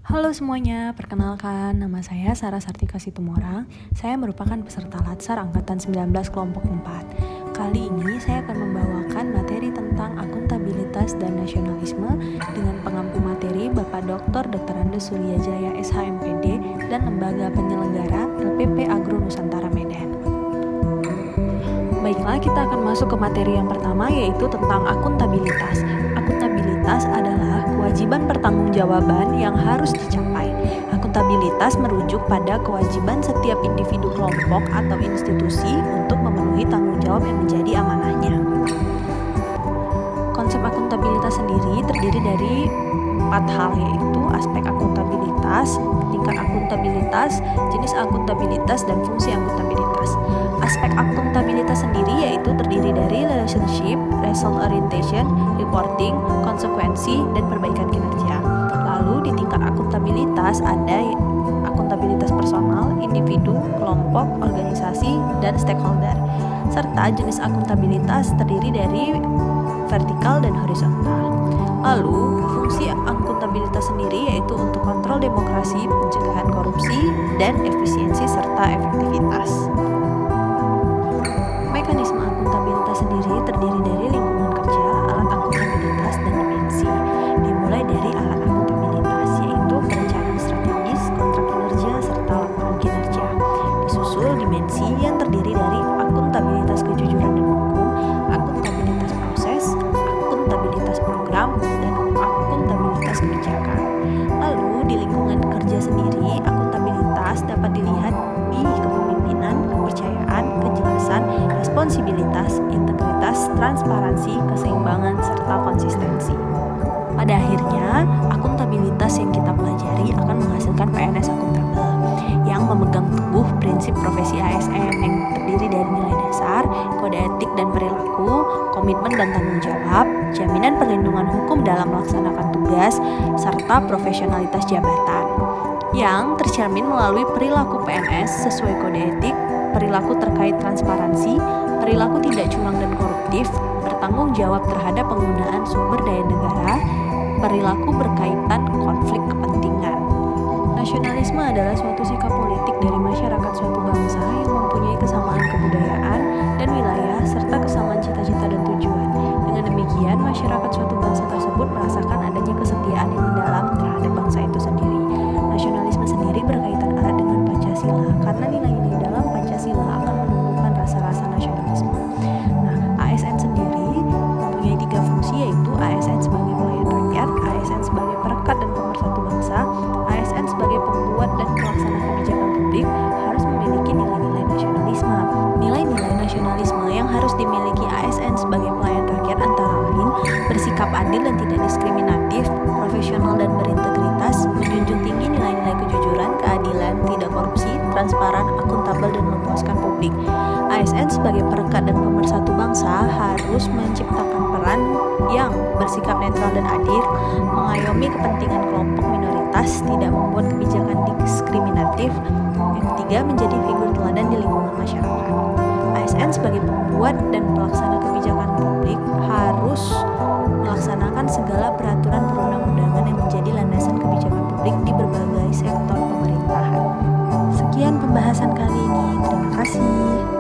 Halo semuanya, perkenalkan nama saya Sarah Sartika Situmorang. Saya merupakan peserta Latsar Angkatan 19 kelompok 4. Kali ini saya akan membawakan materi tentang akuntabilitas dan nasionalisme dengan pengampu materi Bapak Dr. Andes Suryajaya SHMPD dan Lembaga Penyelenggara LPP Agro Nusantara Medan. Baiklah, kita akan masuk ke materi yang pertama, yaitu tentang akuntabilitas. Akuntabilitas adalah kewajiban pertanggungjawaban yang harus dicapai. Akuntabilitas merujuk pada kewajiban setiap individu, kelompok, atau institusi untuk memenuhi tanggung jawab yang menjadi amanahnya. Konsep akuntabilitas sendiri terdiri dari 4 hal, yaitu aspek akuntabilitas, tingkat akuntabilitas, jenis akuntabilitas, dan fungsi akuntabilitas. Aspek akuntabilitas sendiri yaitu terdiri dari relationship, result orientation, reporting, konsekuensi, dan perbaikan kinerja. Lalu di tingkat akuntabilitas ada akuntabilitas personal, individu, kelompok, organisasi, dan stakeholder. Serta jenis akuntabilitas terdiri dari vertikal dan horizontal. Lalu, fungsi akuntabilitas sendiri yaitu untuk kontrol demokrasi, pencegahan korupsi, dan efisiensi serta efektivitas. Mekanisme akuntabilitas sendiri terdiri dari lingkungan kerja, alat akuntabilitas, dan dimensi. Dimulai dari alat akuntabilitas, yaitu perencanaan strategis, kontrak kinerja, serta laporan kinerja. Disusul dimensi yang terdiri dari akuntabilitas kejujuran dan hukum, akuntabilitas proses, akuntabilitas program, dan akuntabilitas kebijakan. Lalu di lingkungan kerja sendiri, akuntabilitas dapat dilihat di kepemimpinan, kepercayaan, kejelasan, responsibilitas, integritas, transparansi, keseimbangan, serta konsistensi. Pada akhirnya, akuntabilitas yang kita pelajari akan menghasilkan PNS akuntabel yang memegang teguh prinsip profesi ASN yang terdiri dari nilai dasar, kode etik dan perilaku, komitmen dan tanggung jawab, jaminan perlindungan hukum dalam melaksanakan tugas, serta profesionalitas jabatan yang tercermin melalui perilaku PNS sesuai kode etik, perilaku terkait transparansi, perilaku tidak curang dan koruptif, bertanggung jawab terhadap penggunaan sumber daya negara, perilaku berkaitan konflik kepentingan. Nasionalisme adalah suatu sikap politik dari masyarakat suatu bangsa yang mempunyai kesamaan kebudayaan dan wilayah serta kesamaan cita-cita dan tujuan. Dengan demikian, masyarakat suatu bangsa tersebut merasakan adanya kesetiaan yang mendalam terhadap bangsa itu sendiri. Nasionalisme sendiri berkaitan erat dengan Pancasila karena nilai-nilai dalam Pancasila akan menumbuhkan rasa-rasa nasionalisme. Nah, ASN sendiri mempunyai 3 fungsi, yaitu ASN sebagai pelayan rakyat, ASN sebagai perekat dan pemersatu bangsa, ASN sebagai pembuat dan pelaksana kebijakan publik harus memiliki nilai-nilai nasionalisme. Nilai-nilai nasionalisme yang harus dimiliki ASN sebagai pelayan rakyat antara lain bersikap adil dan tidak diskriminatif, profesional dan berintegritas, menjunjung tinggi nilai-nilai kejujuran, keadilan, tidak korupsi, transparan, akuntabel, dan memuaskan publik. ASN sebagai perekat dan pemersatu bangsa harus menciptakan peran yang bersikap netral dan adil, mengayomi kepentingan kelompok minoritas, tidak membuat kebijakan diskriminatif. Yang ketiga, menjadi figur teladan di lingkungan masyarakat. ASN sebagai pembuat dan pelaksana kebijakan publik harus melaksanakan segala peraturan perundang-undangan yang menjadi landasan kebijakan publik di berbagai sektor pemerintahan. Sekian pembahasan kali ini. Terima kasih.